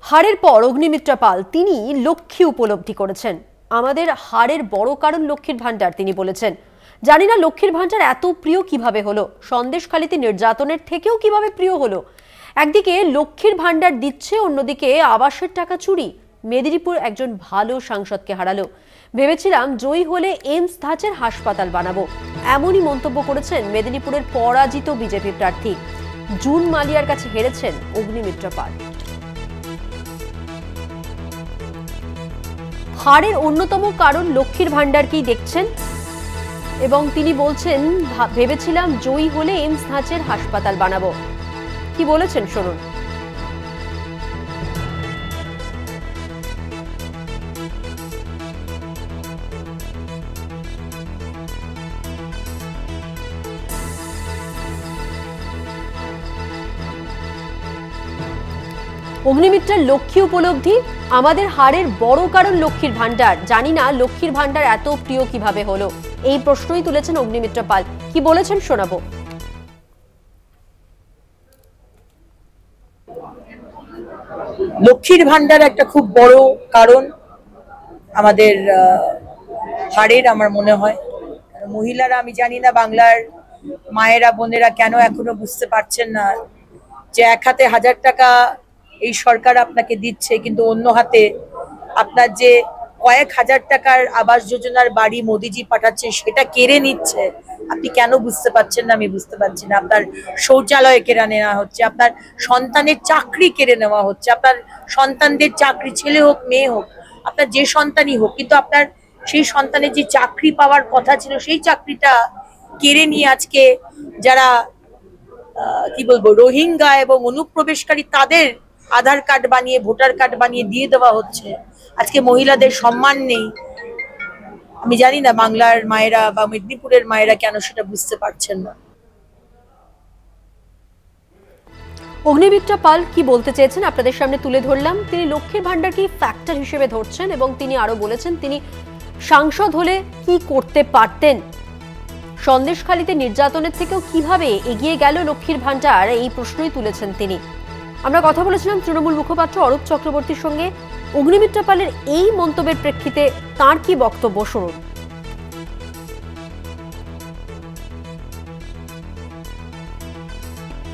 হারের পর অগ্নিমিত্রা পাল তিনি লক্ষ্মী উপলব্ধি করেছেন। আমাদের হারের বড় কারণ লক্ষ্মীর ভান্ডার তিনি বলেছেন। জানি না লক্ষ্মীর ভান্ডার এত প্রিয় কিভাবে হলো, সন্দেশখালিতে নির্যাতনের থেকেও কিভাবে প্রিয় হলো। একদিকে লক্ষ্মীর ভান্ডার দিচ্ছে, অন্যদিকে আবাসের টাকা চুরি। মেদিনীপুর একজন ভালো সাংসদকে হারালো। ভেবেছিলাম জয়ী হলে এইমস ধাঁচের হাসপাতাল বানাবো, এমনই মন্তব্য করেছেন মেদিনীপুরের পরাজিত বিজেপি প্রার্থী। জুন মালিয়ার কাছে হেরেছেন অগ্নিমিত্রা পাল। হারের অন্যতম কারণ লক্ষ্মীর ভান্ডারকেই দেখছেন এবং তিনি বলছেন ভেবেছিলাম জয়ী হলে এইমস ধাঁচের হাসপাতাল বানাবো। কি বলেছেন শুনুন। অগ্নিমিত্রার লক্ষ্মী উপলব্ধি, আমাদের হারের বড় কারণ লক্ষ্মীর ভান্ডার। জানি না লক্ষ্মীর ভান্ডার এত প্রিয় কিভাবে হলো, এই প্রশ্নই তুলেছেন অগ্নিমিত্রা পাল। কি বলেছেন শোনাবো। লক্ষ্মীর ভান্ডার একটা খুব বড় কারণ আমাদের হারের, আমার মনে হয়। মহিলারা, আমি জানি না বাংলার মায়েরা বোনেরা কেন এখনো বুঝতে পারছেন না যে এক হাতে 1000 টাকা এই সরকার আপনাকে দিচ্ছে, কিন্তু অন্য হাতে আপনার যে কয়েক হাজার টাকার আবাস যোজনার বাড়ি মোদিজি পাঠাচ্ছে সেটা কেড়ে নিচ্ছে। আপনি কেন বুঝতে পারছেন না আমি বুঝতে পারছি না। আপনার শৌচালয় কেড়ে নেওয়া হচ্ছে, আপনার সন্তানের চাকরি কেড়ে নেওয়া হচ্ছে, আপনার সন্তানদের চাকরি, ছেলে হোক মেয়ে হোক, আপনার যে সন্তানই হোক, কিন্তু আপনার সেই সন্তানের যে চাকরি পাওয়ার কথা ছিল সেই চাকরিটা কেড়ে নিয়ে আজকে যারা কি বলবো রোহিঙ্গা এবং অনুপ্রবেশকারী তাদের আধার কার্ড বানিয়ে ভোটার কার্ড বানিয়ে দিয়ে দেওয়া হচ্ছে। আজকে মহিলাদের সম্মান নেই। আমি জানি না বাংলার মায়েরা বা মেদিনীপুরের মায়েরা কেন সেটা বুঝতে পারছেন না। অগ্নিমিত্রা পাল কি বলতে চেয়েছেন আপনাদের সামনে তুলে ধরলাম। তিনি লক্ষ্মীর ভান্ডারকে ফ্যাক্টর হিসেবে ধরছেন এবং তিনি আরো বলেছেন তিনি সাংসদ হলে কি করতে পারতেন। সন্দেশখালিতে নির্যাতনের থেকেও কিভাবে এগিয়ে গেল লক্ষ্মীর ভান্ডার, এই প্রশ্নই তুলেছেন তিনি। আমরা কথা বলেছিলাম তৃণমূল মুখপাত্র অরূপ চক্রবর্তীর সঙ্গে। অগ্নিমিত্রা পালের এই মন্তব্যের প্রেক্ষিতে তাঁর কি বক্তব্য শুনুন।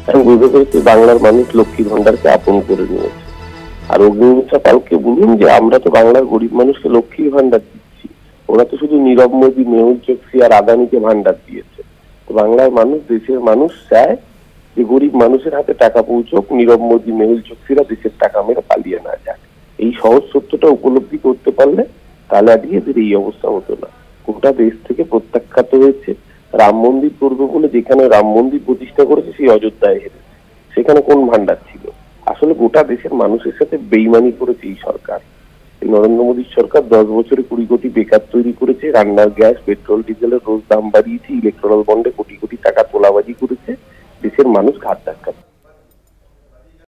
আমি বুঝতে পেরেছি বাংলার মানুষ লক্ষ্মীর ভান্ডারকে আপন করে নিয়েছে। আর অগ্নিমিত্রা পালকে বলুন যে আমরা তো বাংলার গরিব মানুষকে লক্ষ্মীর ভান্ডার দিচ্ছি, ওরা তো শুধু নীরব মোদী, মেহুল চোকসি আর আদানিকে ভান্ডার দিয়েছে। তো বাংলার মানুষ, দেশের মানুষ চায় যে গরিব মানুষের হাতে টাকা পৌঁছক, নীরব মোদী মেহুল চোকসিরা দেশের টাকা মেরে পালিয়ে না যাক। এই সহজ সত্যটা উপলব্ধি করতে পারলে তাহলে আজকে এদের এই অবস্থা হতো না। গোটা দেশ থেকে প্রত্যাখ্যাত হয়েছে। রাম মন্দির করবে বলে যেখানে রাম মন্দির প্রতিষ্ঠা করেছে সেই অযোধ্যায় হেরেছে, সেখানে কোন ভান্ডার ছিল? আসলে গোটা দেশের মানুষের সাথে বেইমানি করেছে এই সরকার। এই নরেন্দ্র মোদীর সরকার 10 বছরে 20 কোটি বেকার তৈরি করেছে, রান্নার গ্যাস, পেট্রোল ডিজেলের রোজ দাম বাড়িয়েছে, ইলেকট্রাল বন্ডে কোটি কোটি টাকা তোলাবাজি করেছে, দেশের মানুষ ঘাট ধাক্কা।